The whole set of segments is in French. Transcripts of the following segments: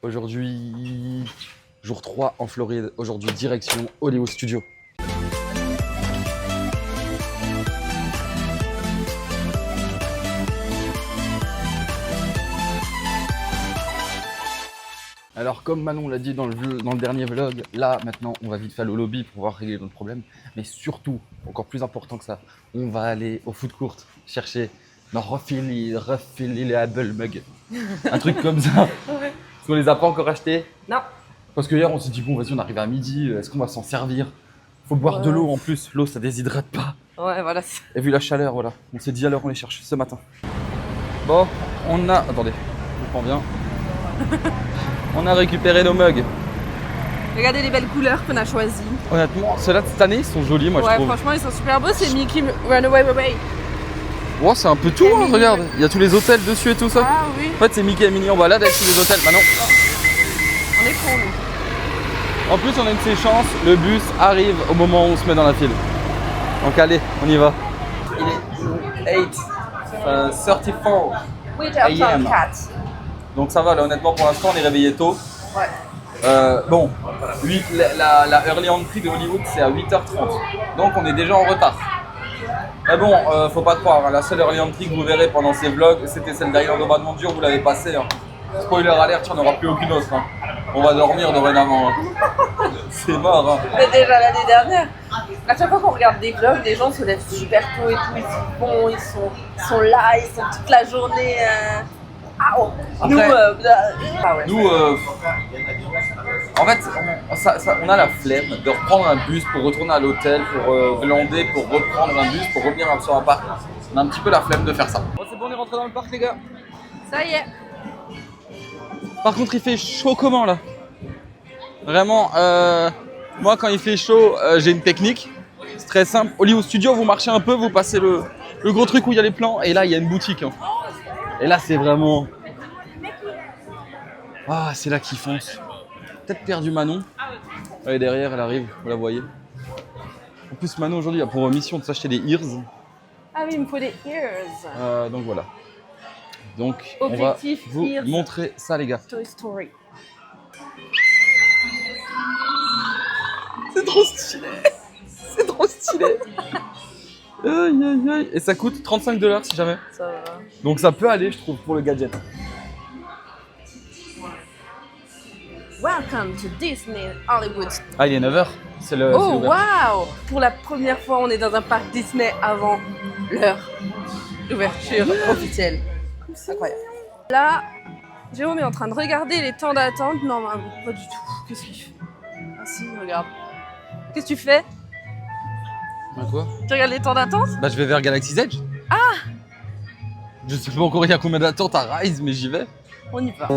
Aujourd'hui, jour 3 en Floride. Aujourd'hui, direction Hollywood Studio. Alors comme Manon l'a dit dans le dernier vlog, là maintenant on va vite faire le lobby pour pouvoir régler notre problème. Mais surtout, encore plus important que ça, on va aller au food court chercher notre refillable mug. Un truc comme ça. Ouais. Parce qu'on les a pas encore achetés. Non. Parce que hier on s'est dit bon vas-y on arrive à midi, est-ce qu'on va s'en servir? Faut boire de l'eau en plus, l'eau ça déshydrate pas. Ouais voilà. Et vu la chaleur voilà, on s'est dit alors on les cherche ce matin. Bon, on a... Attendez, je prends bien. On a récupéré nos mugs. Regardez les belles couleurs qu'on a choisies. Honnêtement, ceux-là de cette année ils sont jolis moi je trouve. Ouais franchement ils sont super beaux, c'est Mickey Runaway Away. Ouais c'est un peu tout hein, regarde, il y a tous les hôtels dessus et tout ça. Ah oui. En fait c'est Mickey et Minnie en balade avec tous les hôtels, maintenant. On est cons nous. En plus on a une de ces chances, le bus arrive au moment où on se met dans la file. Donc allez, on y va. Il est 8h34 AM. Donc ça va là honnêtement pour l'instant on est réveillé tôt. Ouais. Bon, la early entry de Hollywood c'est à 8h30. Donc on est déjà en retard. Mais bon, faut pas croire, hein, la seule early entry que vous verrez pendant ces vlogs, c'était celle d'Island of Adventure, vous l'avez passée. Hein. Spoiler alert, il n'y en aura plus aucune autre. Hein. On va dormir dorénavant. Hein. C'est mort. Hein. Mais déjà l'année dernière, à chaque fois qu'on regarde des vlogs, les gens se lèvent super tôt et tout, ils sont bons, ils sont là, ils sont toute la journée. Nous, ouais. Nous en fait, on a la flemme de reprendre un bus pour retourner à l'hôtel, pour glander, pour reprendre un bus, pour revenir sur un parc. On a un petit peu la flemme de faire ça. Bon, c'est bon, on est rentré dans le parc, les gars. Ça y est. Par contre, il fait chaud comment là? Vraiment, moi quand il fait chaud, j'ai une technique. C'est très simple. Hollywood Studio, vous marchez un peu, vous passez le gros truc où il y a les plans, et là il y a une boutique. Hein. Et là c'est vraiment... Ah, c'est là qu'il fonce. Peut-être perdu Manon. Elle est derrière, elle arrive, vous la voyez. En plus Manon aujourd'hui a pour mission de s'acheter des ears. Ah oui, il me faut des ears. Donc voilà. Donc Objectif, on va vous ears. montrer ça les gars. Toy Story. C'est trop stylé. C'est trop stylé. Aïe aïe aïe. Et ça coûte $35 si jamais. Ça va. Donc ça peut aller je trouve pour le gadget. Welcome to Disney Hollywood. Ah il est 9h. C'est le. Oh waouh! Pour la première fois, on est dans un parc Disney avant l'heure d'ouverture officielle. C'est incroyable. Là, Jérôme est en train de regarder les temps d'attente. Non, pas du tout. Qu'est-ce qu'il fait? Ah si, regarde. Qu'est-ce que tu fais? Quoi? Tu regardes les temps d'attente? Bah je vais vers Galaxy's Edge. Ah! Je sais pas encore il y a combien d'attentes à Rise mais j'y vais. On y va.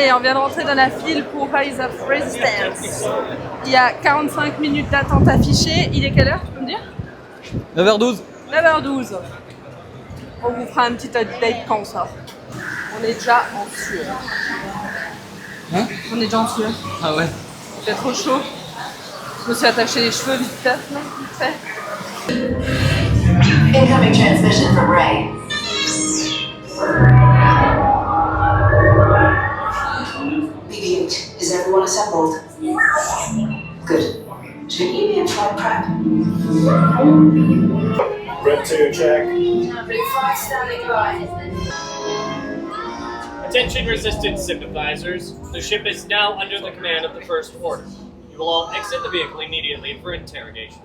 On vient de rentrer dans la file pour Rise of Resistance. Il y a 45 minutes d'attente affichée. Il est quelle heure, tu peux me dire? 9h12. 9h12. On vous fera un petit update quand on sort. On est déjà en sueur. Hein? On est déjà en sueur. Ah ouais. Il fait trop chaud. Je me suis attaché les cheveux vite fait. Incoming transmission from Ray. BB-8, is everyone assembled? Good. Should you be in flight prep? Rep 2, check. Blue 5 standing by. Attention resistance sympathizers. The ship is now under the command of the First Order. You will all exit the vehicle immediately for interrogation.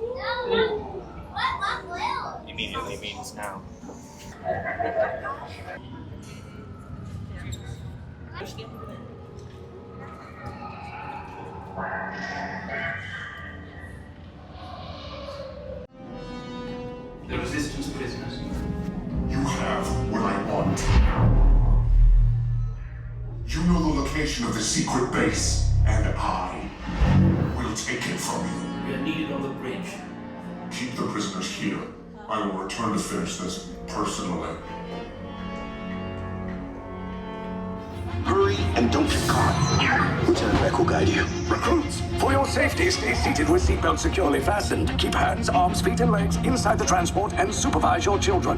Immediately means now. The resistance prisoners. You have what I want. You know the location of the secret base, and I will take it from you. We are needed on the bridge. Keep the prisoners here. I will return to finish this personally. Hurry hurry and don't get caught. Lieutenant Beck will guide you. Recruits, for your safety, stay seated with seatbelts securely fastened. Keep hands, arms, feet, and legs inside the transport and supervise your children.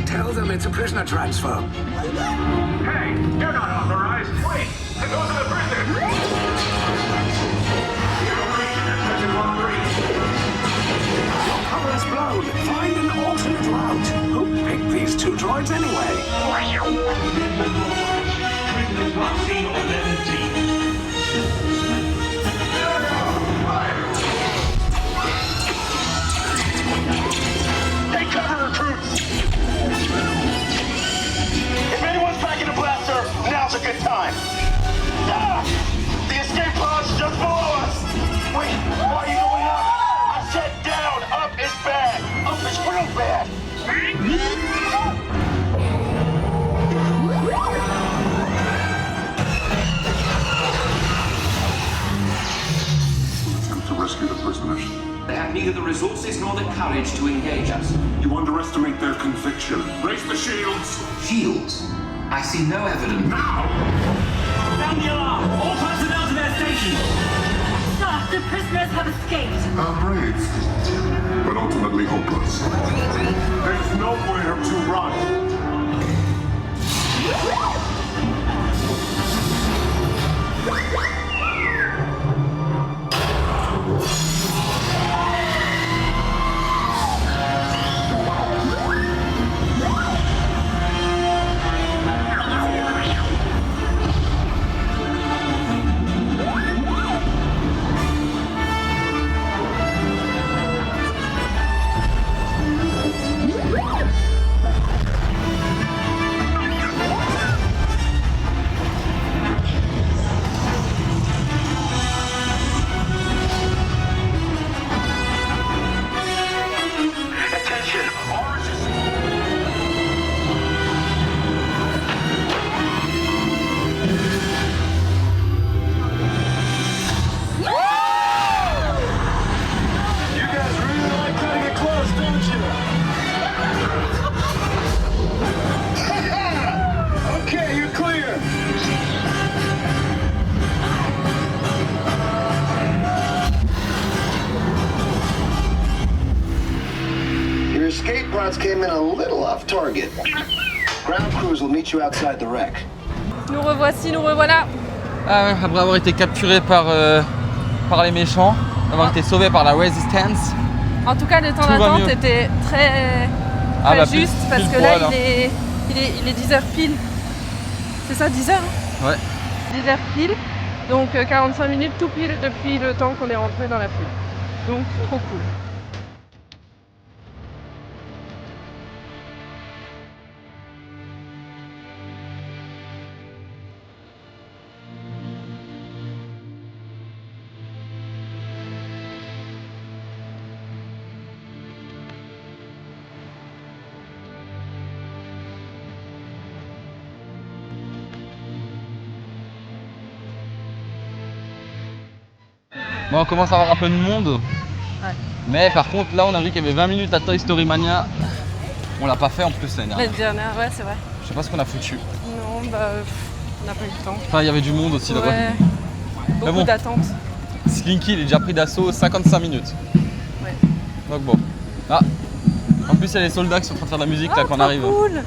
Tell them it's a prisoner transfer. Hey, you're not authorized. Wait, those are the prisoners. Your cover is blown. Find an alternate route. Who picked these two droids anyway? Take cover, recruits! If anyone's packing a blaster, now's a good time. Ah! The escape pod's just below us! Wait, why are you going up? I said down! Up is bad! Up is real bad! Attempt to rescue the prisoners. They have neither the resources nor the courage to engage us. You underestimate their conviction. Raise the shields. Shields? I see no evidence. Now! Sound the alarm! All personnel to their stations! Sir, the prisoners have escaped. How brave, but ultimately hopeless. There's nowhere to run. Came in a little off target. Ground crews will meet you outside the wreck. Nous revoici, nous revoilà. Ah ouais, après avoir été capturé par les méchants, avoir été sauvé par la Resistance. En tout cas, le temps d'attente était très juste parce que là, il est 10h pile. C'est ça, 10h hein? Ouais. 10h pile. Donc 45 minutes tout pile depuis le temps qu'on est rentré dans la pub. Donc trop cool. Bon, on commence à avoir un peu de monde. Ouais. Mais par contre, là, on a vu qu'il y avait 20 minutes à Toy Story Mania. On l'a pas fait en plus l'année dernière. Ouais, c'est vrai. Je sais pas ce qu'on a foutu. Non, bah, on n'a pas eu le temps. Enfin, il y avait du monde aussi là-bas. Ouais. Beaucoup d'attente. Slinky, il est déjà pris d'assaut 55 minutes. Ouais. Donc bon. Ah. En plus, il y a les soldats qui sont en train de faire de la musique là quand on arrive. Cool.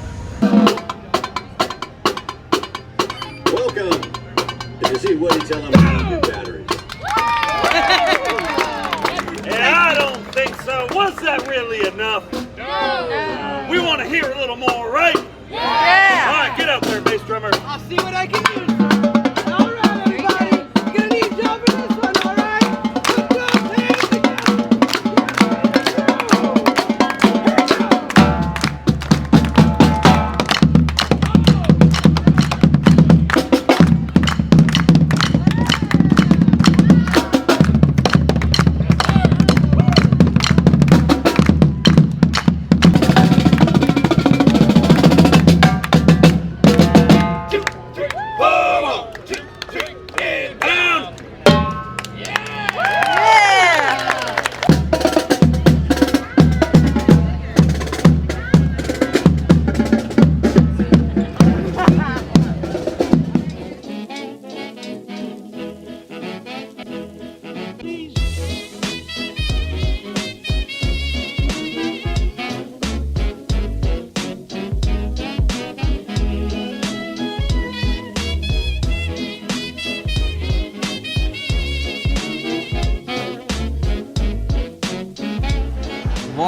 Welcome. Did you see Woody tell them how to do batteries? Yeah, I don't think so. Was that really enough? No. We want to hear a little more, right? Yeah. All right, get up there, bass drummer. I'll see what I can do. All right, everybody. You're gonna need help in this one, all right? Let's go, hands together.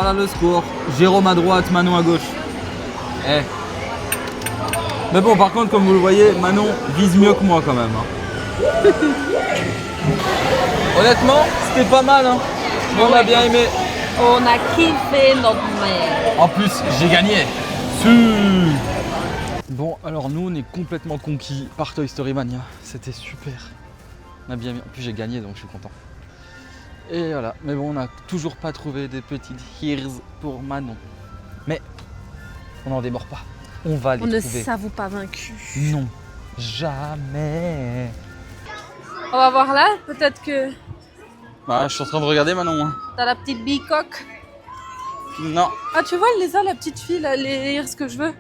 voilà le score. Jérôme à droite, Manon à gauche. Eh. Mais bon, par contre, comme vous le voyez, Manon vise mieux que moi quand même. Hein. Honnêtement, c'était pas mal. Hein. On a bien aimé. On a kiffé notre mère. En plus, j'ai gagné. Bon, alors nous, on est complètement conquis par Toy Story Mania. C'était super. On a bien mis. En plus, j'ai gagné, donc je suis content. Et voilà. Mais bon, on n'a toujours pas trouvé des petites ears pour Manon. Mais on n'en démord pas. On va les trouver. On ne s'avoue pas vaincu. Non, jamais. On va voir là, peut-être que Bah, je suis en train de regarder Manon. Hein. t'as la petite bicoque. Non. Ah, tu vois, elle les a, la petite fille, là, les ears que je veux.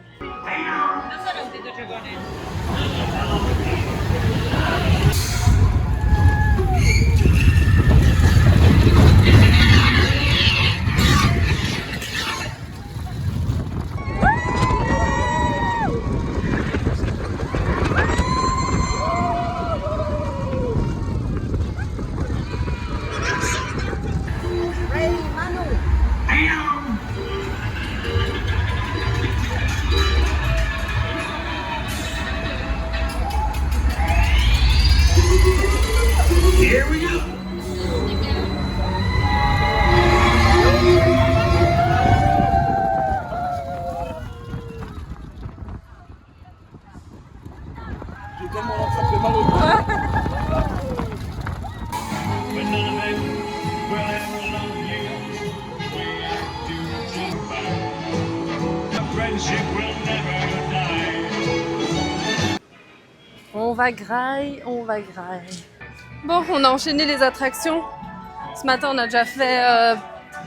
J'ai tellement l'air que ça fait mal au cœur. On va graille, on va graille. Bon, on a enchaîné les attractions. Ce matin, on a déjà fait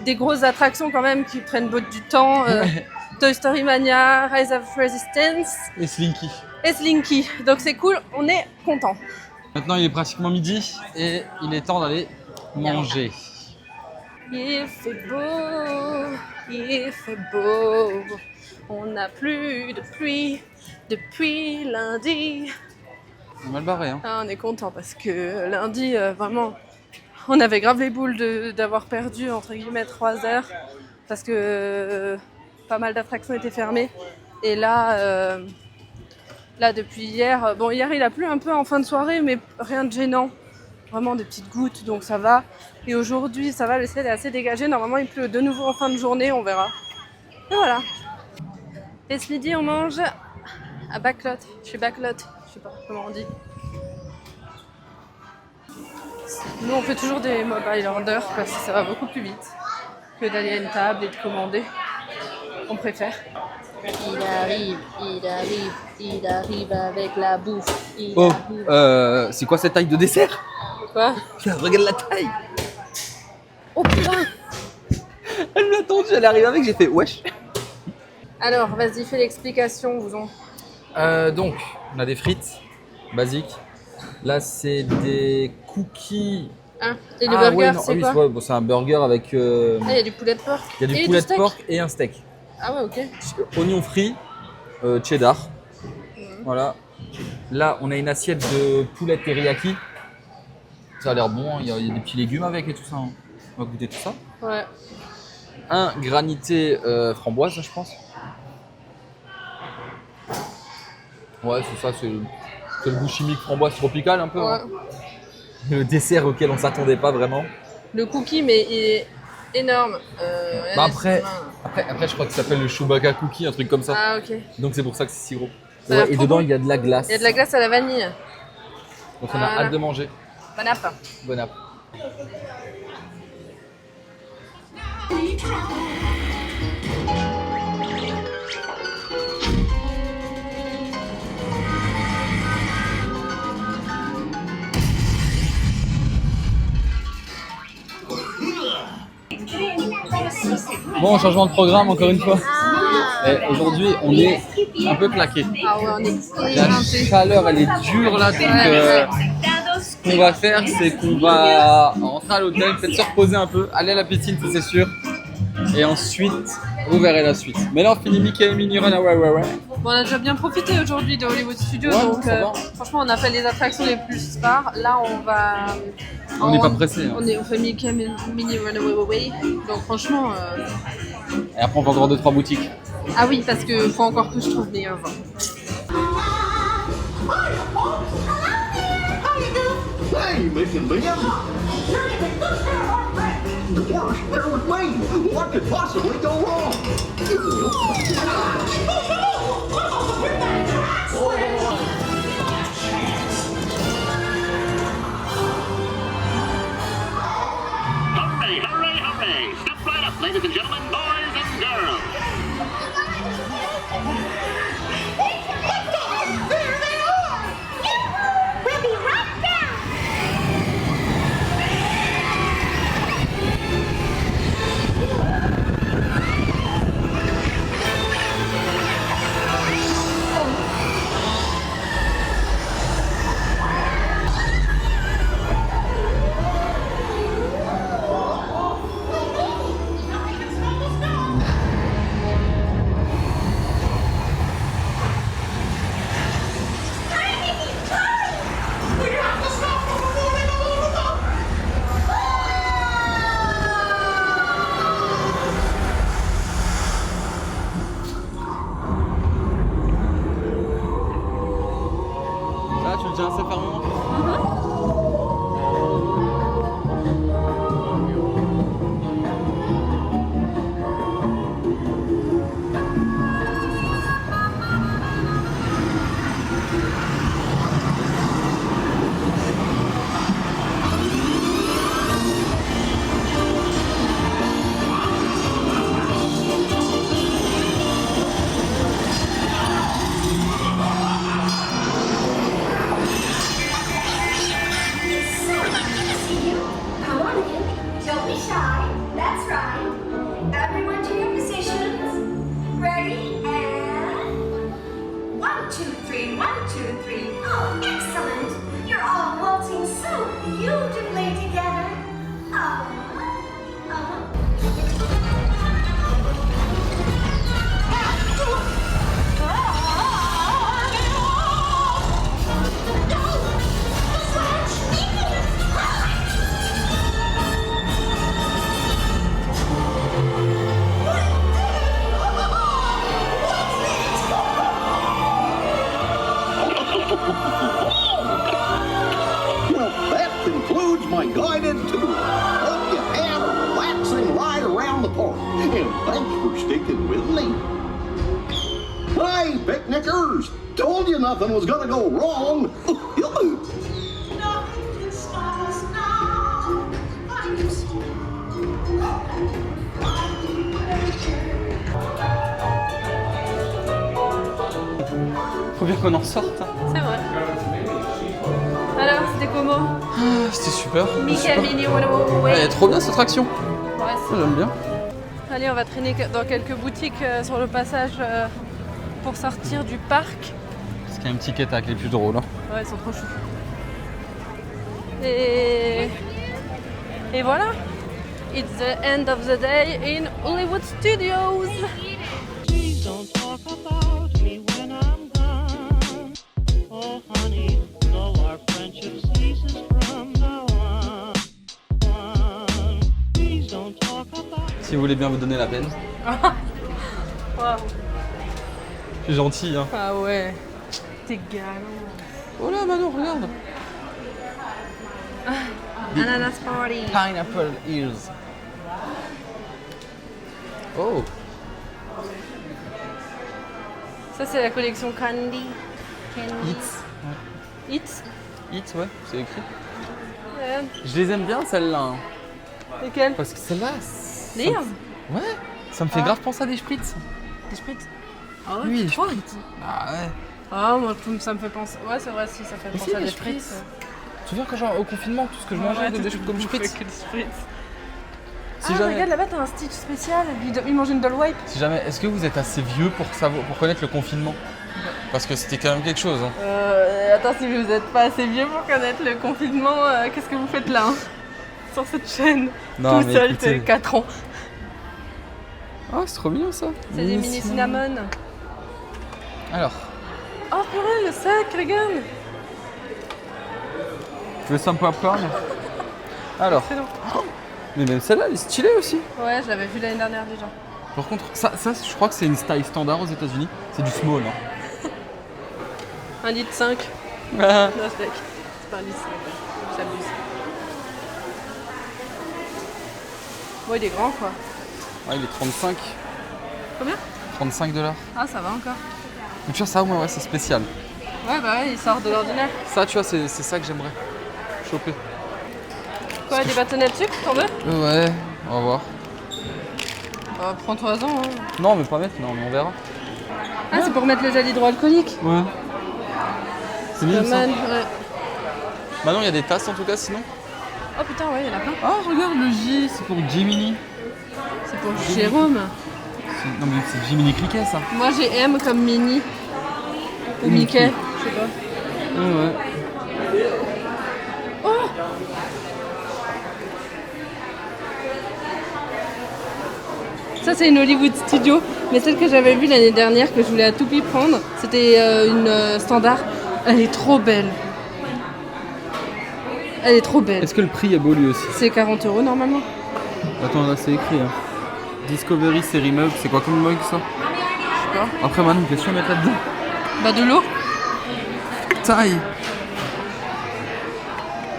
des grosses attractions quand même qui prennent beaucoup du temps. Toy Story Mania, Rise of Resistance Et Slinky. et Slinky. Donc c'est cool, on est content. Maintenant, il est pratiquement midi et il est temps d'aller manger. Il fait beau, il fait beau. On n'a plus de pluie depuis lundi. On est mal barré, hein. Ah, on est content parce que lundi, vraiment, on avait grave les boules d'avoir perdu entre guillemets 3 heures parce que pas mal d'attractions étaient fermées. Et là, depuis hier, bon, hier il a plu un peu en fin de soirée, mais rien de gênant. Vraiment des petites gouttes, donc ça va. Et aujourd'hui, ça va, le ciel est assez dégagé. Normalement, il pleut de nouveau en fin de journée, on verra. Et voilà. Et ce midi, on mange à Backlot. Je suis Backlot, je sais pas comment on dit. Nous, on fait toujours des mobile orders parce que ça va beaucoup plus vite que d'aller à une table et de commander. On préfère. Il arrive avec la bouffe. Oh, c'est quoi cette taille de dessert? Quoi? Regarde la taille. Oh putain! Elle m'a attendu, elle est arrivée avec, j'ai fait wesh. Alors, vas-y, fais l'explication, Bouzon. Donc, on a des frites basiques. Là, c'est des cookies. Hein? Et le burger, ouais, non, c'est oui, quoi? ouais, bon, c'est un burger avec. Ah, il y a du poulet de porc. Il y a du poulet de porc et un steak. Ah ouais, ok. Oignons frits, cheddar. Voilà. Là, on a une assiette de poulet teriyaki. Ça a l'air bon, il y a des petits légumes avec et tout ça. Hein. On va goûter tout ça. Ouais. Un granité framboise, je pense. Ouais, c'est ça, c'est le goût chimique framboise tropicale un peu. Ouais. Hein. Le dessert auquel on s'attendait pas vraiment. Le cookie, mais il est énorme. Bah après, je crois que ça s'appelle le Chewbacca cookie, un truc comme ça. Ah, ok. Donc c'est pour ça que c'est si gros. Ça a l'air Ouais, et trop dedans, bon. il y a de la glace. Il y a de la glace à la vanille. Donc on a Voilà. hâte de manger. Bon app. Bon app. Bon, changement de programme encore une fois. Et aujourd'hui, on est un peu claqué. Ah ouais, on est La éreintés. chaleur, elle est dure là. Donc, ce qu'on va faire, c'est qu'on va rentrer à l'hôtel, peut-être se reposer un peu, aller à la piscine, ça c'est sûr. Et ensuite, vous verrez la suite. Mais là, on finit Mickey et Minnie Run. Ouais. Bon, on a déjà bien profité aujourd'hui de Hollywood Studios, Ouais, donc ça va. franchement, on a fait les attractions les plus stars. Là, on va. On n'est pas pressé. Hein. On fait Mickey Minnie Runaway. Donc franchement, Et après, on va encore 2-3 boutiques. Ah oui, parce que faut encore que je trouve meilleur vin. Hey, Mission Ben! The worst, bear with me! What could possibly go wrong? Hurry, hurry, hurry! Step right up, ladies and gentlemen, boys and girls! There they are! We'll be right back! Là, tu le tiens assez fermement. Come on in. Don't be shy. That's right. Everyone to your positions. Ready? And 1, 2, 3. 1, 2, 3. Oh, excellent. You're all waltzing so beautifully together. Well, that concludes my guided tour. Hope you had a relaxing ride around the park. And thanks for sticking with me. Hey, picnickers! Told you nothing was gonna go wrong. Faut bien qu'on en sorte. Hein. C'est vrai. Alors, c'était comment? C'était super. Mickey, Minnie, Wow, Elle est trop bien cette attraction. Ouais, J'aime bien. Allez, on va traîner dans quelques boutiques sur le passage pour sortir du parc. Parce qu'il y a un petit quétac, les plus drôles. Hein. Ouais, ils sont trop choux. Et voilà. It's the end of the day in Hollywood Studios. Please don't talk about me when I'm gone. Oh, honey, though our friendship ceases from now on. Please don't talk about. Si vous voulez bien vous donner la peine. Wow. Je suis gentil, hein. Ah ouais. T'es galant. Oh là, Manon, regarde. Ananas Party. Pineapple ears. Oh. Ça, c'est la collection Candy. It's. It's. It's, ouais, c'est écrit. Ouais. Je les aime bien, celles-là. Hein. Lesquelles? Parce que celles-là. Les ears. Ouais, ça me fait grave penser à des spritz. Des spritz. Ah ouais, Oui, tu crois? Ah ouais. Ah, moi, ça me fait penser. Ouais, c'est vrai, si, ça fait penser à des spritz. Tu te souviens quand genre au confinement, tout ce que je mangeais des choses comme spritz. Si jamais... regarde là-bas, t'as un Stitch spécial. Il mange une Doll Wipe. Si jamais, est-ce que vous êtes assez vieux pour connaître le confinement? Parce que c'était quand même quelque chose. Hein. Attends, si vous n'êtes pas assez vieux pour connaître le confinement, qu'est-ce que vous faites là hein, sur cette chaîne? Non, tout mais seul, écoutez... t'es 4 ans. Oh, c'est trop mignon ça. C'est des mini cinnamon. Alors. Oh purée, le sac, regarde. Tu veux ça un popcorn? Alors. Mais même celle-là, elle est stylée aussi. Ouais, je l'avais vue l'année dernière déjà. Par contre, ça, je crois que c'est une taille standard aux États-Unis. C'est du small. Hein. 1,5 litre. Non, c'est pas 1,5 litre, j'abuse. Bon, il est grand quoi. Ah, il est 35. Combien? 35 $. Ah, ça va encore. Donc, tu vois, ça, ouais, c'est spécial. Ouais, bah ouais, il sort de l'ordinaire. Ça, tu vois, c'est ça que j'aimerais choper. Quoi, des bâtonnets de sucre, t'en veux? Ouais, on va voir. Bah, prends-toi-en. Hein. Non, mais pas maintenant, mais on verra. Ah, c'est pour mettre le gel hydroalcoolique? Ouais. C'est mignon ça. Ouais. Maintenant, il y a des tasses en tout cas, sinon. Oh putain, ouais, il y en a plein. Ah, regarde, le J, c'est pour Jiminy. C'est pour Jérôme. Non, mais c'est Jiminy Cricket, ça. Moi, j'ai M comme Mini. Ou Mickey, je sais pas. Ouais. Oh! Ça, c'est une Hollywood Studio, mais celle que j'avais vue l'année dernière, que je voulais à tout prix prendre, c'était une standard. Elle est trop belle. Elle est trop belle. Est-ce que le prix est beau lui aussi? C'est 40 € normalement. Attends, là c'est écrit. Hein. Discovery Série Mug, c'est quoi comme mug ça? Je sais pas. Après, Manon, qu'est-ce qu'on met là-dedans? Bah, de l'eau. Taille.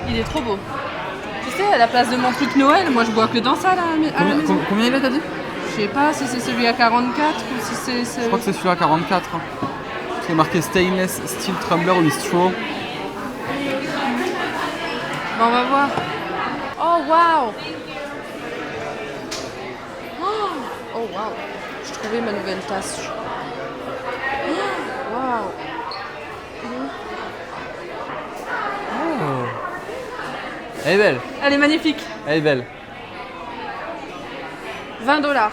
Il est trop beau. Tu sais, à la place de mon truc Noël, moi je bois que dans ça là, à la maison. Combien il est, t'as dit? Je sais pas si c'est celui à 44 ou si c'est. Je crois que c'est celui à 44. Hein. C'est marqué Stainless Steel Tumbler with Straw. Bon, on va voir. Oh waouh! Oh waouh! Je trouvais ma nouvelle tasse. Waouh! Oh. Elle est belle. Elle est magnifique. Elle est belle. 20 $.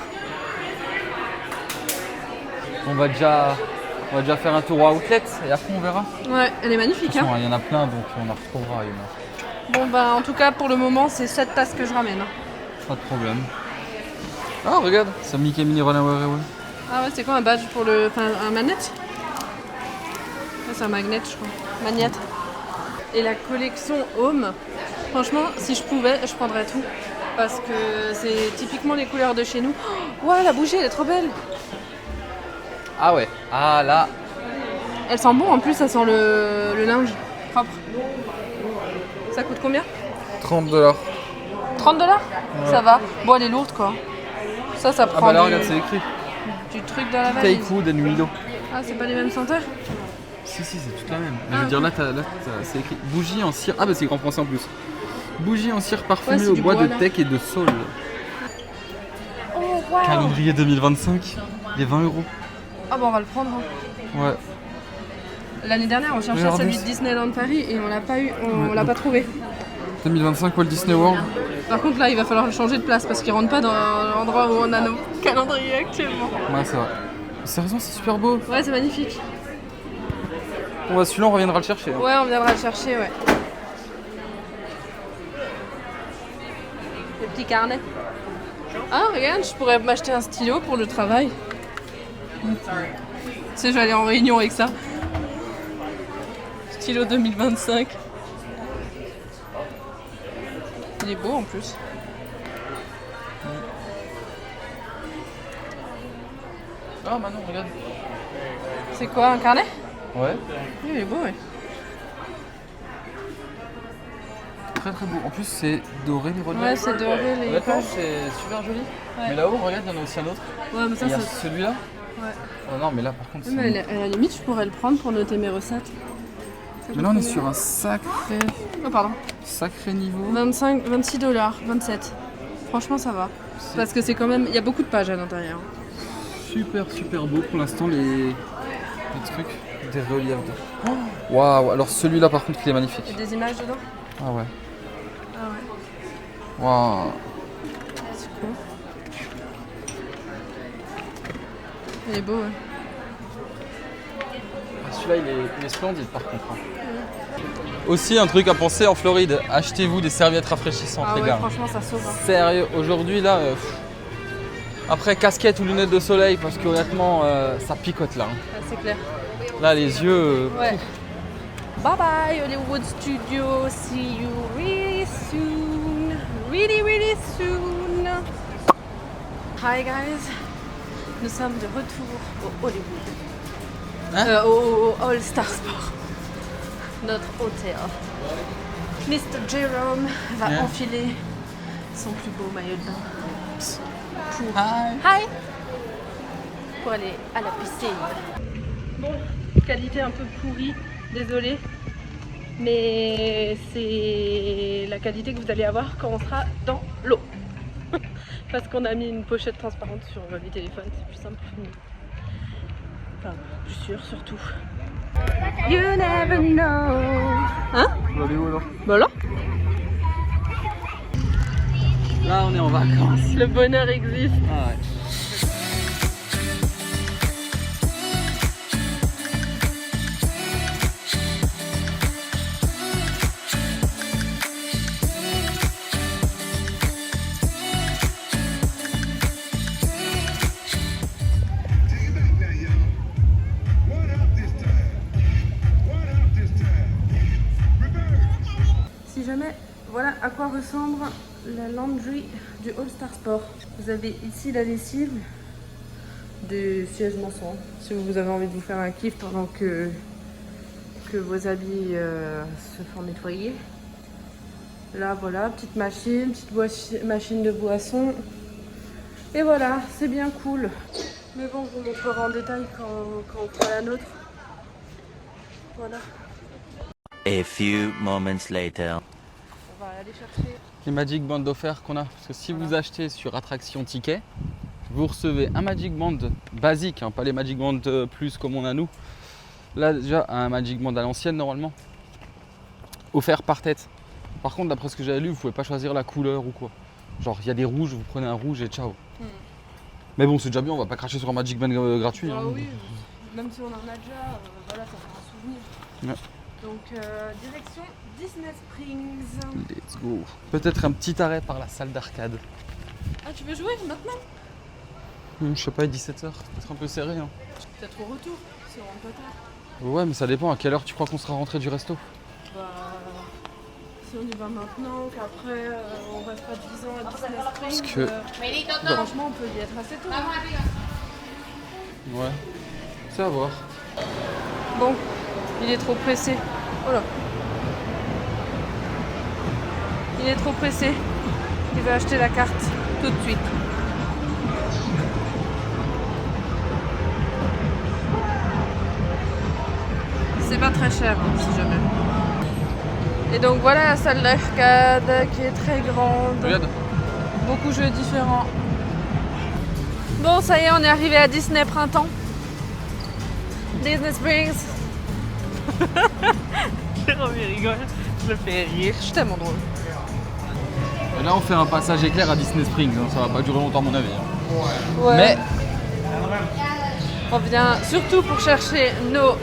On va déjà faire un tour au outlet et après on verra. Ouais, elle est magnifique. Hein. Il y en a plein donc on en retrouvera. Bon bah en tout cas pour le moment c'est cette tasse que je ramène. Pas de problème. Ah regarde, c'est Mickey Mini Runaway Railway. Ah ouais, c'est quoi un badge pour le. Enfin un magnète? Ouais, c'est un magnet je crois. Magnète. Et la collection Home, franchement si je pouvais je prendrais tout. Parce que c'est typiquement les couleurs de chez nous. Oh, ouais la bougie elle est trop belle. Ah ouais, ah là. Elle sent bon en plus, ça sent le linge propre. Ça coûte combien? 30 $. 30 $? Ouais. Ça va. Bon elle est lourde quoi. Ça prend ah bah là regarde c'est écrit. Du truc dans la valise. Take Wood and Willow. Ah c'est pas les mêmes senteurs? Si c'est toute la même. Mais je veux dire là, c'est écrit bougie en cire. Ah bah c'est écrit en français en plus. Bougie en cire parfumée au bois de teck et de saule. Oh wow. Calendrier 2025, il est 20 €. Ah bah on va le prendre. Hein. Ouais. L'année dernière on cherchait celui de Disneyland Paris et on l'a pas eu, on l'a pas trouvé. 2025 Walt Disney World. Par contre là il va falloir le changer de place parce qu'il rentre pas dans l'endroit où on a nos calendriers actuellement. Ouais c'est vrai. Sérieusement c'est super beau. Ouais c'est magnifique. Bon bah celui-là on reviendra le chercher. Hein. Ouais on viendra le chercher ouais. Le petit carnet. Ah regarde, je pourrais m'acheter un stylo pour le travail. Tu sais, je vais aller en réunion avec ça. Stylo 2025. Il est beau en plus. Ah Manon, regarde. C'est quoi, un carnet? Ouais. Oui, il est beau, ouais. Très très beau. En plus c'est doré les reliefs. Ouais, c'est doré les pages. C'est super joli. Ouais. Mais là-haut, regarde, il y en a aussi un autre. Ouais, mais ça, il y a c'est... celui-là. Ouais. Oh non, mais là par contre, Oui, mais à la limite, je pourrais le prendre pour noter mes recettes. Mais là, on est sur un sacré... Oh, pardon. Sacré niveau. 26 $, 27. Franchement, ça va. Parce que c'est quand même... Il y a beaucoup de pages à l'intérieur. Super beau pour l'instant, les trucs, des reliefs. Waouh, alors celui-là par contre, il est magnifique. Il y a des images dedans? Ah ouais. Ah ouais. Waouh. C'est cool. Il est beau, ouais. Celui-là, il est splendide par contre. Aussi, un truc à penser en Floride, achetez-vous des serviettes rafraîchissantes, ah les ouais, gars. Franchement, ça sauve. Hein. Sérieux, aujourd'hui, là, après casquette ou lunettes de soleil, parce que honnêtement, ça picote là. Hein. Ah, c'est clair. Là, les yeux. Ouais. Bye bye, Hollywood Studio. See you really soon. Really soon. Hi, guys. Nous sommes de retour au Hollywood. Hein Au All Star Sport. Notre hôtel. Mr. Jerome va Yeah. enfiler son plus beau maillot de bain. Pour... Hi. Pour aller à la piscine. Bon, qualité un peu pourrie, désolée. Mais c'est la qualité que vous allez avoir quand on sera dans l'eau. Parce qu'on a mis une pochette transparente sur les téléphones, c'est plus simple. Enfin, plus sûr surtout. You never know. Hein? Vous allez où alors? Bah là. Là on est en vacances. Le bonheur existe. Ah ouais. Si jamais, voilà à quoi ressemble la laundry du All Star Sport. Vous avez ici la lessive du siège maçon. Si vous avez envie de vous faire un kiff pendant que vos habits se font nettoyer. Là voilà, petite machine de boisson. Et voilà, c'est bien cool. Mais bon, je vous montrerai en détail quand on fera la nôtre. Voilà. A few moments later. On va aller chercher. Les Magic Band offerts qu'on a. Parce que si vous achetez sur Attraction Ticket, vous recevez un Magic Band basique, hein, pas les Magic Band plus comme on a nous. Là déjà un Magic Band à l'ancienne normalement. Offert par tête. Par contre d'après ce que j'avais lu, vous pouvez pas choisir la couleur ou quoi. Genre il y a des rouges, vous prenez un rouge et ciao. Mais bon c'est déjà bien, on va pas cracher sur un Magic Band gratuit. Ah hein. oui, même si on en a déjà, voilà, ça fait un souvenir. Ouais. Donc direction Disney Springs. Let's go. Peut-être un petit arrêt par la salle d'arcade. Ah tu veux jouer maintenant? Je sais pas, 17h, peut-être un peu serré. Hein. Peut-être au retour, si on rentre pas tard. Ouais mais ça dépend, à quelle heure tu crois qu'on sera rentré du resto? Bah, si on y va maintenant, qu'après on restera 10 ans à Disney Springs, Parce que... franchement on peut y être assez tôt. Ouais, c'est à voir. Bon, il est trop pressé. Oh là. Il est trop pressé. Il veut acheter la carte tout de suite. C'est pas très cher, hein, si jamais. Et donc voilà la salle d'arcade qui est très grande. Regarde. Beaucoup de jeux différents. Bon, ça y est, on est arrivé à Disney Printemps. Disney Springs. Jérôme, il rigole. Je le fais rire. Je suis tellement drôle. Et là on fait un passage éclair à Disney Springs, hein. Ça va pas durer longtemps à mon avis. Hein. Ouais. Mais on vient surtout pour chercher nos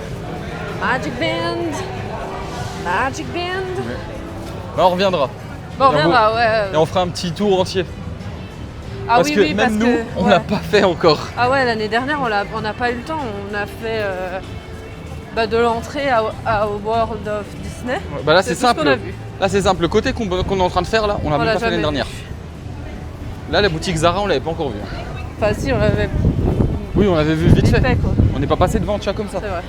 Magic Band. Magic Band. là on reviendra. Bon, on reviendra, ouais. Et on fera un petit tour entier. Ah parce oui, que oui, même parce nous, que, on ouais. l'a pas fait encore. Ah ouais, l'année dernière, on n'a pas eu le temps. On a fait de l'entrée au World of Disney. Ouais, bah là c'est tout ce simple. qu'on a vu. Là c'est simple. Le côté qu'on est en train de faire là, on l'a même pas fait l'année dernière. Là la boutique Zara, on l'avait pas encore vue. Enfin si, on l'avait. Oui, on l'avait vu vite fait. Quoi. On n'est pas passé devant, tu vois, comme ça. C'est vrai.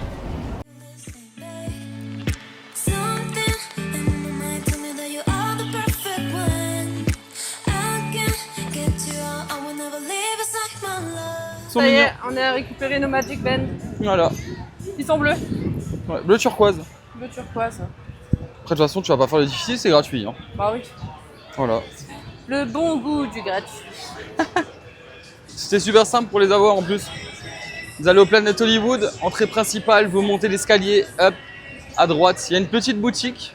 Ça y est, on a récupéré nos Magic Band. Voilà. Ils sont bleus. Ouais, bleu turquoise. Bleu turquoise. Après de toute façon, tu vas pas faire le difficile, c'est gratuit. Hein. Bah oui. Voilà. Le bon goût du gratuit. C'était super simple pour les avoir en plus. Vous allez au Planet Hollywood, entrée principale, vous montez l'escalier, hop, à droite, il y a une petite boutique.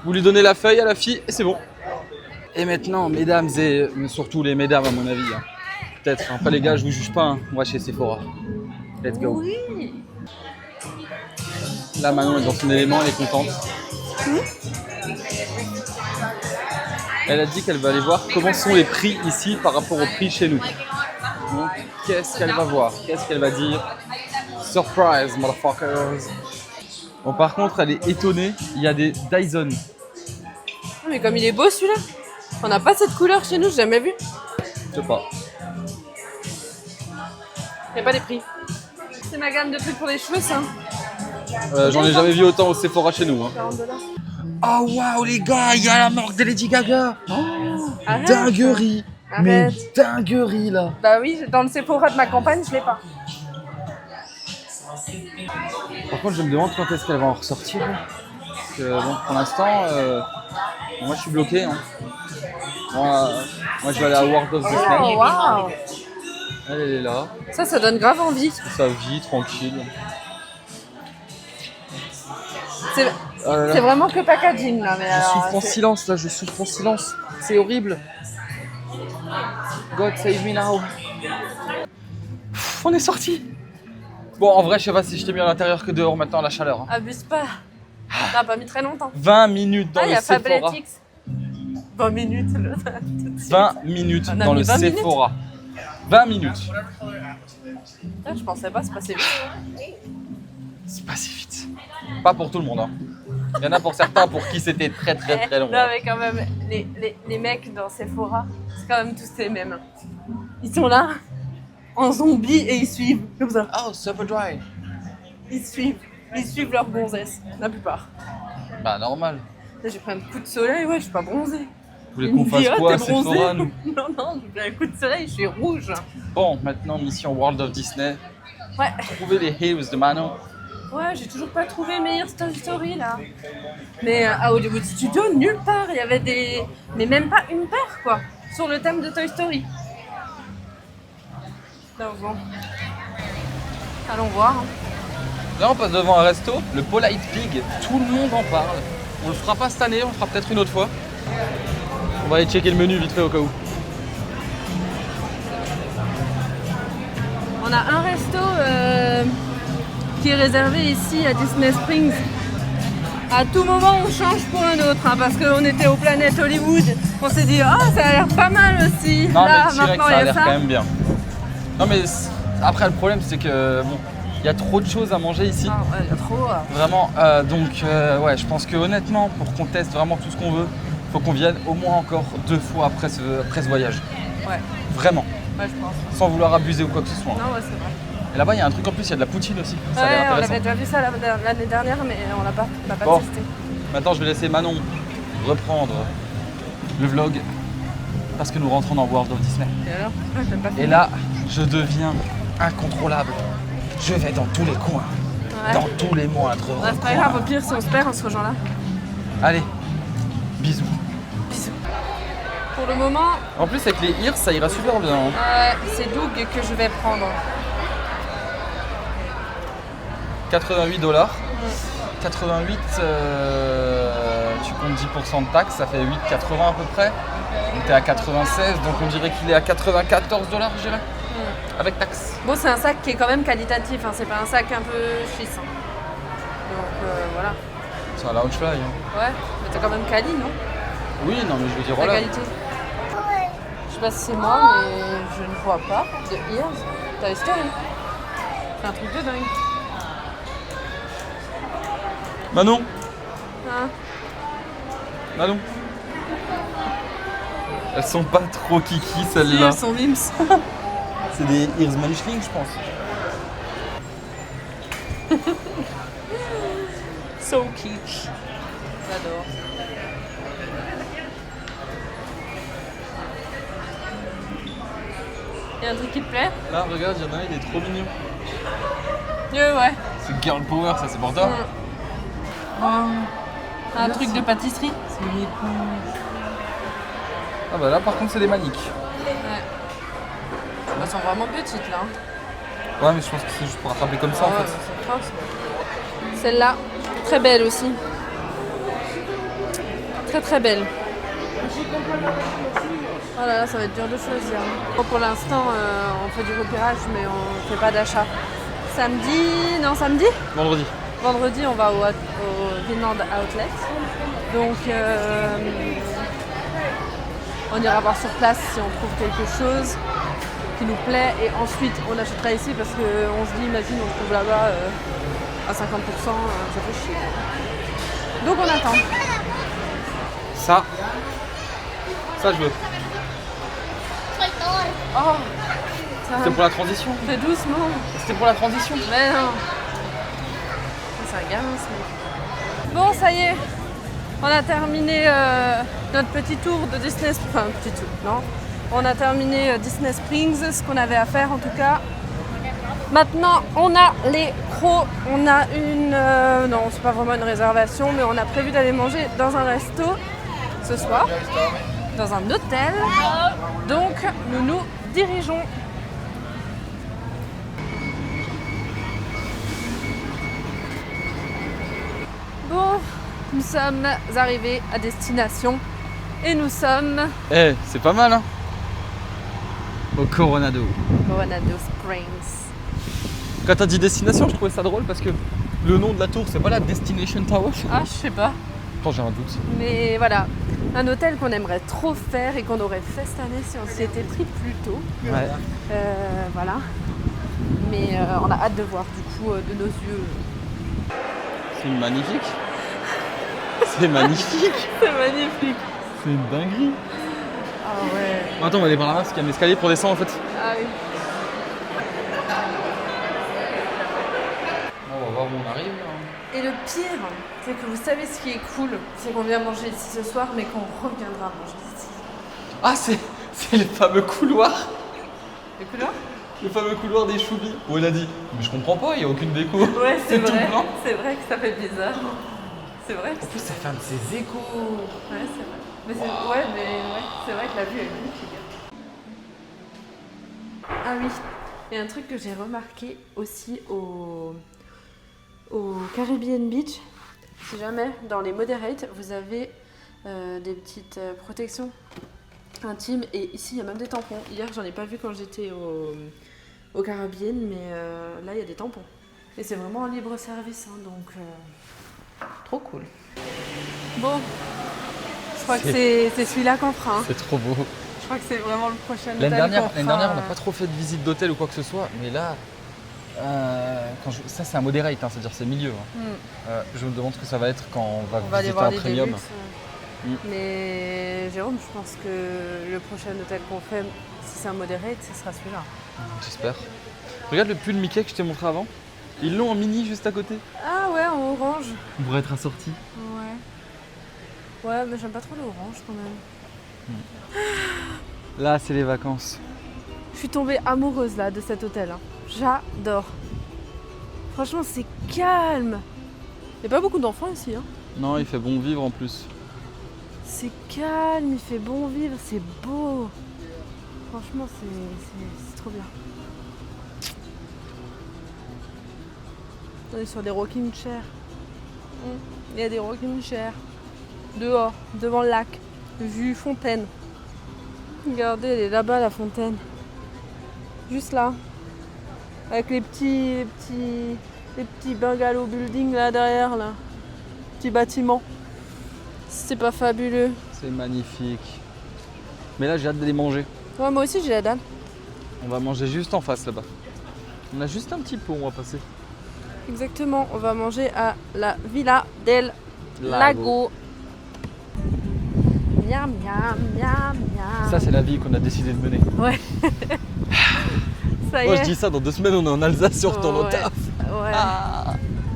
Vous lui donnez la feuille à la fille et c'est bon. Et maintenant, mesdames et surtout les mesdames à mon avis, hein. Peut-être, hein, pas les gars, je vous juge pas, hein. On va chez Sephora. Let's go. Oui. Là Manon est dans son élément, elle est contente. Elle a dit qu'elle va aller voir comment sont les prix ici par rapport aux prix chez nous. Donc, qu'est-ce qu'elle va voir? Qu'est-ce qu'elle va dire? Surprise, motherfuckers! Bon, par contre, elle est étonnée, il y a des Dyson. Mais comme il est beau celui-là. On n'a pas cette couleur chez nous, j'ai jamais vu. Je sais pas. Il n'y a pas les prix. C'est ma gamme de trucs pour les cheveux, ça. J'en ai jamais vu autant au Sephora chez nous. Hein. 40$. Oh waouh les gars, il y a la marque de Lady Gaga. Arrête. Dinguerie. Arrête. Mais dinguerie là. Bah oui, dans le Sephora de ma campagne, je l'ai pas. Par contre, je me demande quand est-ce qu'elle va en ressortir. Parce que bon, pour l'instant, moi je suis bloqué. Hein. Moi je vais aller à World of Disney. Oh waouh. Elle est là. Ça donne grave envie. Sa vie, tranquille. C'est vraiment que packaging là. Mais Je souffre en silence là, je souffre en silence. C'est horrible. God save me now. Pff, on est sorti. Bon, en vrai, je sais pas si je t'ai mis à l'intérieur que dehors maintenant, la chaleur. Hein. Abuse pas. Ça n'a pas mis très longtemps. 20 minutes dans le Sephora. Ah, il y a Fabletics. 20 minutes. 20 minutes dans le Sephora. 20 minutes. Ah, je pensais pas, c'est passé vite. C'est passé vite. Pas pour tout le monde. Hein. Il y en a pour certains pour qui c'était très long. Non, mais quand même, les mecs dans Sephora, c'est quand même tous les mêmes. Ils sont là, en zombie, et ils suivent, comme ça. Oh, super dry. Ils suivent leur gonzesse, la plupart. Bah, normal. Là, j'ai pris un coup de soleil, ouais, je suis pas bronzée. Vous voulez qu'on fasse quoi à Sephora, nous? Non, j'ai pris un coup de soleil, je suis rouge. Bon, maintenant, mission World of Disney. Ouais. Trouver les Heroes de Manon. Ouais, j'ai toujours pas trouvé meilleur Toy Story là. Mais à Hollywood Studios, nulle part, il y avait des... Mais même pas une paire quoi, sur le thème de Toy Story. Donc bon. Allons voir. Hein. Là, on passe devant un resto, le Polite Pig. Tout le monde en parle. On le fera pas cette année, on le fera peut-être une autre fois. On va aller checker le menu vite fait au cas où. On a un resto qui est réservé ici à Disney Springs. À tout moment, on change pour un autre, hein, parce qu'on était au Planète Hollywood. On s'est dit, ah, ça a l'air pas mal aussi. Non, là, mais direct, maintenant, ça a il y l'air a quand même bien. Non, mais après, le problème, c'est que bon, il y a trop de choses à manger ici. Ah, ouais, il y a trop. Vraiment. Donc, ouais, je pense que honnêtement, pour qu'on teste vraiment tout ce qu'on veut, il faut qu'on vienne au moins encore 2 fois après ce voyage. Ouais. Vraiment. Ouais, je pense. Sans vouloir abuser ou quoi que ce soit. Non, ouais, c'est vrai. Et là-bas, il y a un truc en plus, il y a de la poutine aussi. Ça a l'air Ouais, on intéressant. avait déjà vu ça l'année dernière, mais on l'a pas Bon. testé. Maintenant, je vais laisser Manon reprendre le vlog parce que nous rentrons dans World of Disney. Et alors? Ah, t'aimes pas Et fini. là, je deviens incontrôlable. Je vais dans tous les coins, Ouais. dans tous les moindres Ouais, c'est pas grave, au pire, si on se perd, on se rejoint là. Allez, bisous. Bisous. Pour le moment, En plus, avec les ears, ça ira super bien. Hein. c'est Doug que je vais prendre. 88$. 88, tu comptes 10% de taxes, ça fait 8,80 à peu près. Donc t'es à 96, donc on dirait qu'il est à 94$, je dirais, avec taxes. Bon, c'est un sac qui est quand même qualitatif, hein, c'est pas un sac un peu chiche. Hein. Donc voilà. C'est un Loungefly. Hein. Ouais, mais t'as quand même quali, non? Oui, non, mais je veux dire, La voilà. qualité. Je sais pas si c'est moi, mais je ne vois pas de Ears Toy Story. C'est un truc de dingue. Manon, Hein? Manon. Elles sont pas trop kiki Si, celles-là. elles sont Wims. C'est des Ears Munchling, je pense. So kitsch. J'adore. Il y a un truc qui te plaît? Là, regarde, il y en a un, il est trop mignon. Ouais. C'est Girl Power, ça, c'est pour toi. Un truc de pâtisserie. Ah bah là, par contre, c'est des maniques. Ouais. Elles sont vraiment petites là. Ouais, mais je pense que c'est juste pour attraper comme ça, en fait. C'est trace. Celle-là, très belle aussi. Très très belle. Oh là là, ça va être dur de choisir. Bon, pour l'instant, on fait du repérage, mais on fait pas d'achat. Samedi Vendredi. Vendredi, on va au Vinland Outlet. Donc, on ira voir sur place si on trouve quelque chose qui nous plaît. Et ensuite, on achètera ici parce qu'on se dit, imagine, on trouve là-bas à 50%, ça fait chier. Donc, on attend. Ça je veux. Oh, C'était pour la transition. Fais doucement. C'était pour la transition. Mais non. C'est un gamin ce mec. Bon, ça y est. On a terminé notre petit tour de Disney. Enfin, petit tour, non. On a terminé Disney Springs, ce qu'on avait à faire en tout cas. Maintenant, on a les crocs. On a une... non, c'est pas vraiment une réservation, mais on a prévu d'aller manger dans un resto ce soir. Dans un hôtel. Donc, nous nous dirigeons. Bon, nous sommes arrivés à destination et nous sommes Eh, c'est pas mal, hein. Au Coronado. Coronado Springs. Quand t'as dit destination, je trouvais ça drôle parce que le nom de la tour, c'est pas la Destination Tower. Ah, je sais pas. Quand j'ai un doute. Mais voilà, un hôtel qu'on aimerait trop faire et qu'on aurait fait cette année si on s'y était pris plus tôt. Ouais. Voilà. Mais on a hâte de voir du coup de nos yeux. C'est magnifique. C'est magnifique. C'est magnifique. C'est une dinguerie. Ah ouais. Attends, on va aller par là parce qu'il y a un escalier pour descendre en fait. Ah oui. On va voir où on arrive. Et le pire, c'est que vous savez ce qui est cool, c'est qu'on vient manger ici ce soir, mais qu'on reviendra manger ici. Ah, c'est le fameux couloir. Le couloir? Le fameux couloir des choubis. Où elle a dit, mais je comprends pas, il n'y a aucune déco. Ouais, c'est tout vrai. blanc. C'est vrai que ça fait bizarre. C'est vrai que En plus, ça fait un de ses échos. Ouais, c'est vrai. Mais c'est vrai que la vue est magnifique. Ah oui, et un truc que j'ai remarqué aussi au Caribbean Beach, si jamais dans les moderates vous avez des petites protections intimes, et ici il y a même des tampons. Hier j'en ai pas vu quand j'étais au Caribbean, mais là il y a des tampons. Et c'est vraiment en libre service, hein, donc trop cool. Bon, je crois que c'est celui-là qu'on fera. Hein. C'est trop beau. Je crois que c'est vraiment le prochain hôtel L'année dernière, qu'on fera. on n'a pas trop fait de visite d'hôtel ou quoi que ce soit, mais là, ça c'est un moderate, hein, c'est-à-dire c'est milieu. Hein. Je me demande ce que ça va être quand on va aller visiter voir un les premium. Deluxe. Mais Jérôme, je pense que le prochain hôtel qu'on fait, si c'est un moderate, ce sera celui-là. J'espère. Regarde le pull Mickey que je t'ai montré avant. Ils l'ont en mini juste à côté. Ah ouais, en orange. On pourrait être assorti. Ouais. Ouais, mais j'aime pas trop l'orange quand même. Là, c'est les vacances. Je suis tombée amoureuse là de cet hôtel. Hein. J'adore. Franchement, c'est calme. Il n'y a pas beaucoup d'enfants ici. Hein. Non, il fait bon vivre en plus. C'est calme, il fait bon vivre, c'est beau. Franchement, c'est trop bien. On est sur des rocking chairs. Il y a des rocking chairs. Dehors, devant le lac. Vue fontaine. Regardez, elle est là-bas la fontaine. Juste là. Avec les petits bungalow buildings là derrière là. Petits bâtiments. C'est pas fabuleux. C'est magnifique. Mais là, j'ai hâte d'aller manger. Ouais, moi aussi j'ai la dalle. On va manger juste en face là-bas. On a juste un petit pot, on va passer. Exactement, on va manger à la Villa del Lago. Miam, miam, miam, miam. Ça, c'est la vie qu'on a décidé de mener. Ouais. Ça y Moi, est. je dis ça, dans 2 semaines, on est en Alsace sur ton Ouais. taf. Ouais. Ah.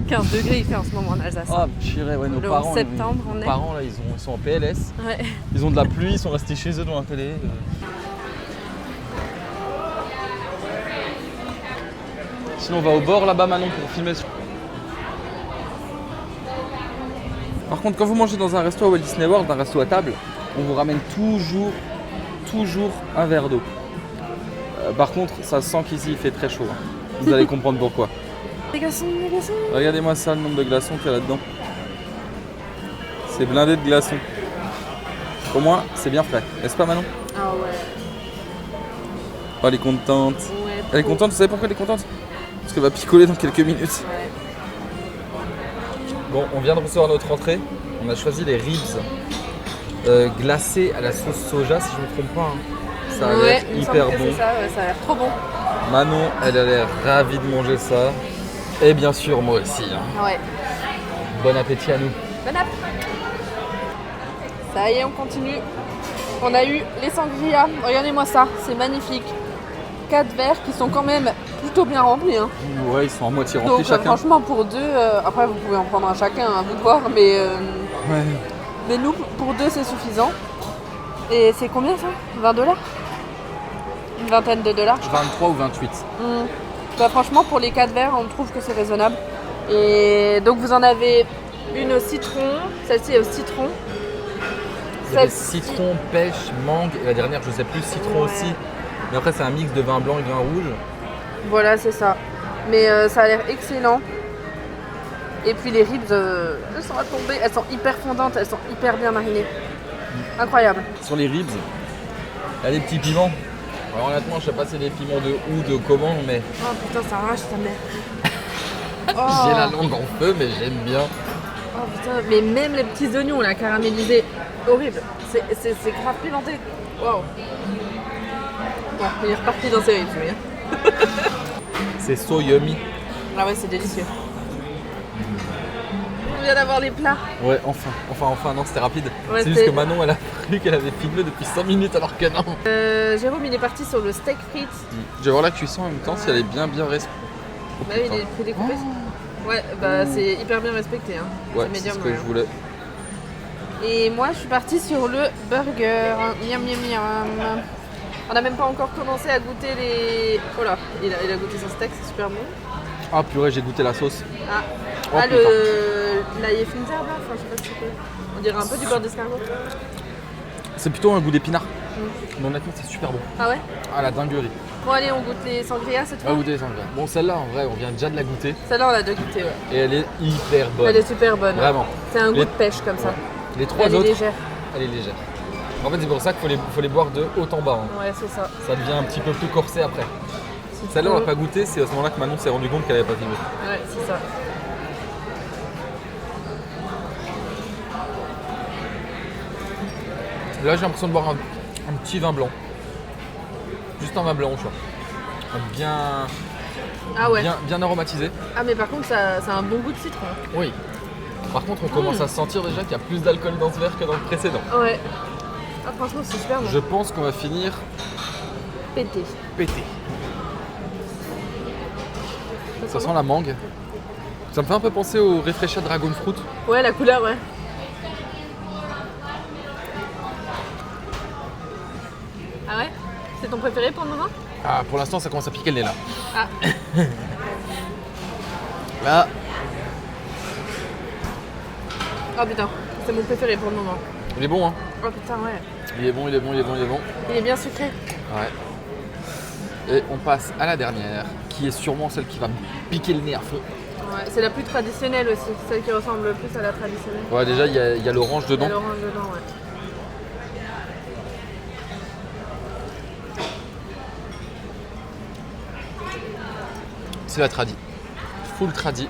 15 degrés il fait en ce moment en Alsace. Ah, purée, ouais, nos Le parents. 11 septembre, on est. Nos parents, là, ils sont en PLS. Ouais. Ils ont de la pluie, ils sont restés chez eux devant la télé. Sinon, on va au bord là-bas, Manon, pour filmer. Par contre, quand vous mangez dans un resto à Walt Disney World, un resto à table, on vous ramène toujours un verre d'eau. Par contre, ça sent qu'ici il fait très chaud. Hein. Vous allez comprendre pourquoi. Les glaçons, les glaçons. Regardez-moi ça, le nombre de glaçons qu'il y a là-dedans. C'est blindé de glaçons. Au moins, c'est bien frais. N'est-ce pas, Manon? Ah ouais. Oh, elle est contente. Ouais, Elle est trop. contente, vous savez pourquoi elle est contente? Parce qu'elle va picoler dans quelques minutes. Ouais. Bon, on vient de recevoir notre entrée. On a choisi les ribs glacés à la sauce soja, si je ne me trompe pas. Hein. Ça a l'air il me hyper semble que bon. c'est ça, ouais, ça a l'air trop bon. Manon, elle a l'air ravie de manger ça. Et bien sûr, moi aussi. Hein. Ouais. Bon appétit à nous. Bon app. Ça y est, on continue. On a eu les sangria. Regardez-moi ça, c'est magnifique. 4 verres qui sont quand même plutôt bien remplis. Hein. Ouais, ils sont à moitié remplis Donc chacun. franchement pour 2, après vous pouvez en prendre un chacun, à vous de voir, mais nous pour 2 c'est suffisant. Et c'est combien ça? 20 $? Une vingtaine de dollars. 23 ou 28. Bah, franchement pour les 4 verres on trouve que c'est raisonnable. Et donc vous en avez une au citron, celle-ci est au citron. Il y avait citron, pêche, mangue et la dernière je sais plus, citron aussi. Mais après c'est un mix de vin blanc et de vin rouge. Voilà c'est ça. Mais ça a l'air excellent. Et puis les ribs, elles sont à tomber, elles sont hyper fondantes, elles sont hyper bien marinées. Incroyable. Sur les ribs, il y a des petits piments. Alors honnêtement je sais pas si c'est des piments de où, de comment, mais Oh putain ça arrache sa mère. j'ai la langue en feu mais j'aime bien. Oh putain, mais même les petits oignons là caramélisés, horrible. C'est grave pimenté. Waouh. Bon, il est reparti dans ses ribs lui. Hein. C'est so yummy. Ah ouais c'est délicieux. On vient d'avoir les plats. Ouais, enfin, non, c'était rapide. Ouais, c'est juste que Manon, elle a cru qu'elle avait filmé depuis 5 minutes alors que non. Jérôme, il est parti sur le steak frites. Je vais voir la cuisson en même temps si elle est bien respectée. Bah oui, il est prédécoupé. Ouais, bah c'est hyper bien respecté. Hein. Ouais, c'est ce que je voulais. Et moi, je suis partie sur le burger. Miam, miam, miam. On n'a même pas encore commencé à goûter les... Oh là, il a goûté son steak, c'est super bon. Ah purée, j'ai goûté la sauce. Oh, l'ail Finzerbe là, enfin je sais pas ce que c'est. On dirait un peu du beurre d'escargot. C'est plutôt un goût d'épinard. Mais honnêtement, c'est super bon. Ah ouais? Ah la dinguerie. Bon allez, on goûte les sangria cette fois. On va goûter les sangria. Bon celle-là en vrai, on vient déjà de la goûter. Celle-là on l'a déjà goûté, ouais. Et elle est hyper bonne. Elle est super bonne. Vraiment. C'est un goût de pêche comme ça. Les trois elle autres, est légère. Elle est légère. En fait c'est pour ça qu'il faut les boire de haut en bas. Hein. Ouais c'est ça. Ça devient un petit peu plus corsé après. Celle-là on l'a pas goûté, c'est à ce moment-là que Manon s'est rendu compte qu'elle avait pas filmé. Ouais c'est ça. Là j'ai l'impression de boire un petit vin blanc. Juste un vin blanc, je crois. Bien aromatisé. Ah mais par contre ça a un bon goût de citron. Oui. Par contre on commence à sentir déjà qu'il y a plus d'alcool dans ce verre que dans le précédent. Ouais. Ah franchement c'est super bon. Je pense qu'on va finir pété. Ça sent la mangue. Ça me fait un peu penser au Refresher Dragon Fruit. Ouais la couleur ouais. Ah ouais? C'est ton préféré pour le moment? Ah pour l'instant ça commence à piquer le nez là. Ah. Là. Oh putain, c'est mon préféré pour le moment. Il est bon hein? Oh putain ouais. Il est bon. Il est bien sucré. Ouais. Et on passe à la dernière, qui est sûrement celle qui va me piquer le nez à fond. Ouais, c'est la plus traditionnelle aussi, celle qui ressemble le plus à la traditionnelle. Ouais déjà il y a l'orange dedans. Il y a l'orange dedans, ouais. C'est la tradi. Full tradi.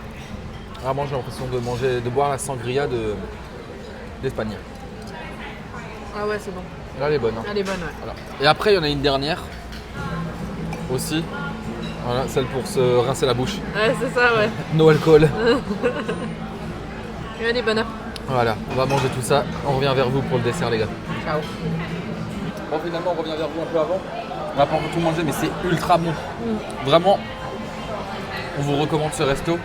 Vraiment j'ai l'impression de boire la sangria d'Espagne. Ah ouais c'est bon. Là elle est bonne. Hein. Elle est bonne ouais. Voilà. Et après il y en a une dernière aussi. Voilà, celle pour se rincer la bouche. Ouais c'est ça ouais. No alcool. Elle est bonne. Voilà, on va manger tout ça. On revient vers vous pour le dessert les gars. Ciao. Bon finalement on revient vers vous un peu avant. On va pas tout manger mais c'est ultra bon. Vraiment, on vous recommande ce resto.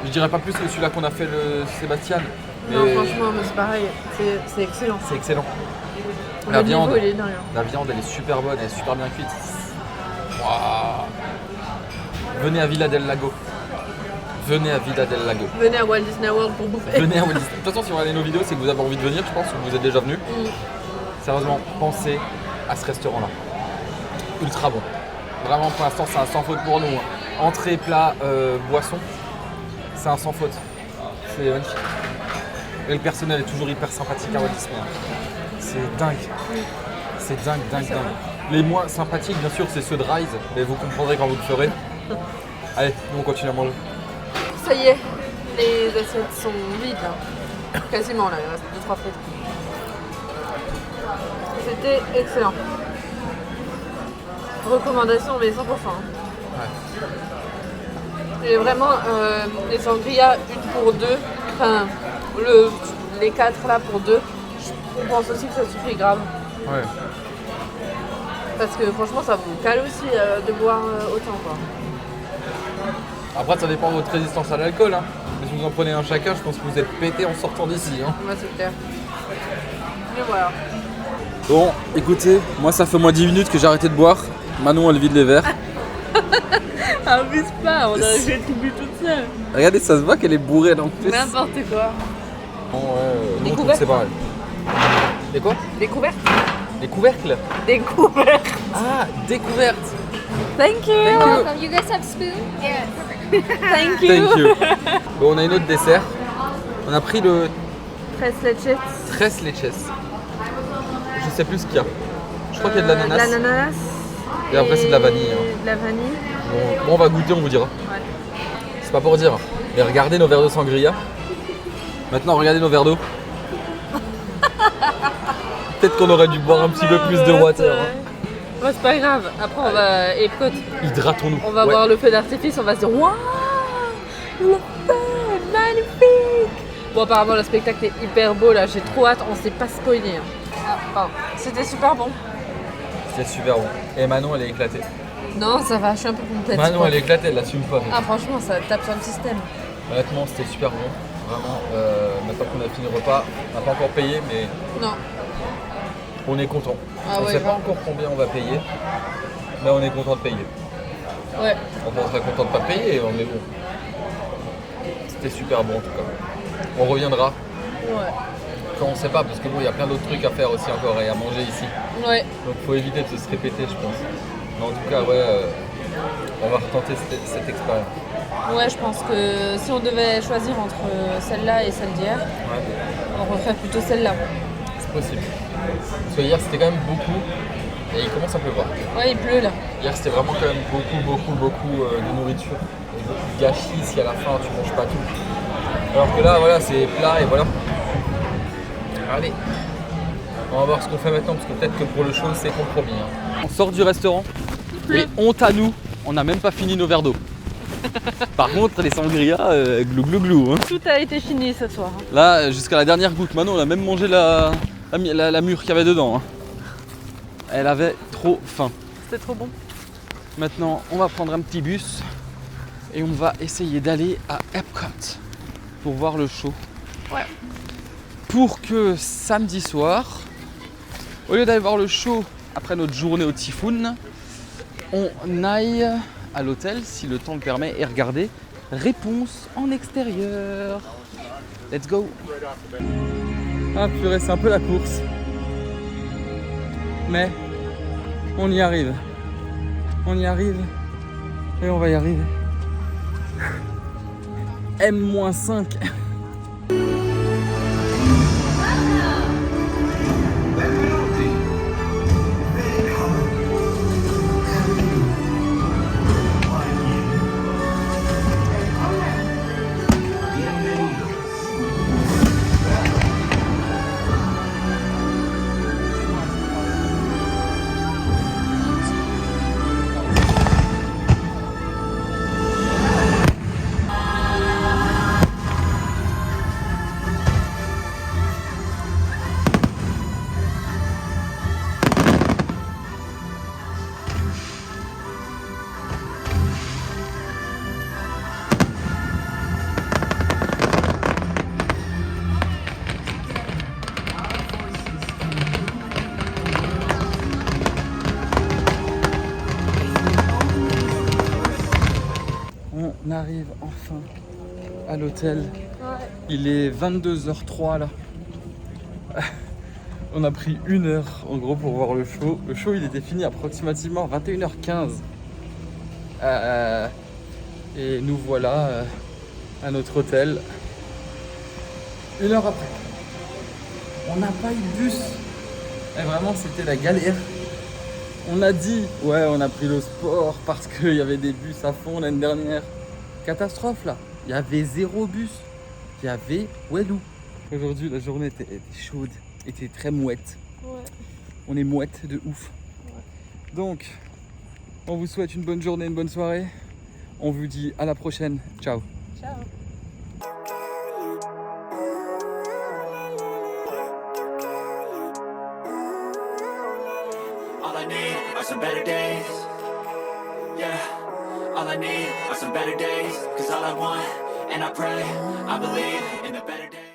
Je dirais pas plus que celui-là qu'on a fait le Sébastien. Non franchement mais c'est pareil, c'est excellent. C'est excellent. La viande elle est super bonne, elle est super bien cuite. Wow. Venez à Villa del Lago. Venez à Walt Disney World pour bouffer. Venez à Walt Disney. De toute façon si vous regardez nos vidéos c'est que vous avez envie de venir je pense, ou vous êtes déjà venu. Sérieusement, pensez à ce restaurant là. Ultra bon. Vraiment pour l'instant c'est un sans faute pour nous. Entrée, plat, boisson. C'est un sans faute. C'est magnifique. Et le personnel est toujours hyper sympathique à Walt Disney. C'est dingue. C'est dingue. Les moins sympathiques, bien sûr, c'est ceux de Rise, mais vous comprendrez quand vous le ferez. Allez, nous on continue à manger. Ça y est, les assiettes sont vides là. Quasiment là, il reste 2-3 frites. C'était excellent. Recommandation mais 100%. Et vraiment, les sangria, une pour deux, enfin, les 4 là pour deux, on pense aussi que ça suffit grave. Ouais. Parce que franchement, ça vous cale aussi de boire autant quoi. Après, ça dépend de votre résistance à l'alcool. Hein. Mais si vous en prenez un chacun, je pense que vous êtes pété en sortant d'ici. Hein. Ouais, c'est clair. Mais voilà. Bon, écoutez, moi ça fait moins 10 minutes que j'ai arrêté de boire. Manon, elle vide les verres. Abuse pas, on aurait fait tout but toute seule. Regardez, ça se voit qu'elle est bourrée là en plus. N'importe quoi. Bon, ouais, nous, Découverte. c'est pareil. Des quoi? Découverte. Des couvercles. Découverte. Ah, découverte. Thank you. Thank you. Welcome. You guys have spoon? Yeah, perfect. Thank you. Thank you. Bon, on a une autre dessert. On a pris le Tres leches. tres leches. Je sais plus ce qu'il y a. Je crois qu'il y a de l'ananas. De l'ananas. Et après, c'est de la vanille. Hein. De la vanille. Bon, on va goûter, on vous dira. Ouais. C'est pas pour dire. Mais regardez nos verres de sangria. Maintenant, regardez nos verres d'eau. Peut-être qu'on aurait dû boire un petit peu plus de water. Hein. Ouais, c'est pas grave. Après, on va. Écoute, Hydratons-nous. on va Ouais. voir le feu d'artifice, on va se dire waouh, le feu, magnifique. Bon, apparemment, le spectacle est hyper beau là. J'ai trop hâte. On s'est pas spoilé. Hein. Ah, pardon. C'était super bon. C'est super bon. Et Manon, elle est éclatée. Non, ça va. Je suis un peu complète. Manon, elle est éclatée, elle l'assume pas. Ah, franchement, ça tape sur le système. Honnêtement, c'était super bon. Vraiment, maintenant qu'on a fini le repas, on n'a pas encore payé, mais Non. on est content. Ah on ne ouais, sait pas vraiment. encore combien on va payer, mais on est content de payer. Ouais. Enfin, on serait content de pas payer, mais bon. C'était super bon en tout cas. On reviendra Ouais. quand on ne sait pas, parce que bon, il y a plein d'autres trucs à faire aussi encore et à manger ici. Ouais. Donc il faut éviter de se répéter, je pense. Mais en tout cas, ouais, on va retenter cette expérience. Ouais, je pense que si on devait choisir entre celle-là et celle d'hier, Ouais. on referait plutôt celle-là. C'est possible. Parce que hier, c'était quand même beaucoup et il commence à pleuvoir. Ouais, il pleut là. Hier, c'était vraiment quand même beaucoup de nourriture. Et beaucoup de gâchis si à la fin tu manges pas tout. Alors que là, voilà, c'est plat et voilà. Allez, on va voir ce qu'on fait maintenant parce que peut-être que pour le show, c'est compromis. Hein. On sort du restaurant et honte à nous, on n'a même pas fini nos verres d'eau. Par contre, les sangrias, glou glou glou. Hein. Tout a été fini ce soir. Là, jusqu'à la dernière goutte, Manon, on a même mangé la mûre qu'il y avait dedans. Hein. Elle avait trop faim. C'était trop bon. Maintenant, on va prendre un petit bus et on va essayer d'aller à Epcot pour voir le show. Ouais. Pour que samedi soir, au lieu d'aller voir le show après notre journée au Typhoon, on aille à l'hôtel, si le temps le permet, et regarder Réponse en extérieur. Let's go. Ah purée, c'est un peu la course. Mais on y arrive. On y arrive. Et on va y arriver. M-5. On arrive enfin à l'hôtel. Ouais. Il est 22h03 là. On a pris 1 heure en gros pour voir le show. Le show il était fini approximativement 21h15. Et nous voilà à notre hôtel. 1 heure après. On n'a pas eu de bus. Et vraiment c'était la galère. On a dit, ouais, on a pris le sport parce qu'il y avait des bus à fond l'année dernière. Catastrophe là, il y avait 0 bus. Il y avait Walou. Aujourd'hui, la journée était chaude, était très mouette. Ouais. On est mouette de ouf. Ouais. Donc, on vous souhaite une bonne journée, une bonne soirée. On vous dit à la prochaine. Ciao. Ciao. All I need are some better days. Yeah, all I need are some better days. Cause all I want, and I pray, I believe in the better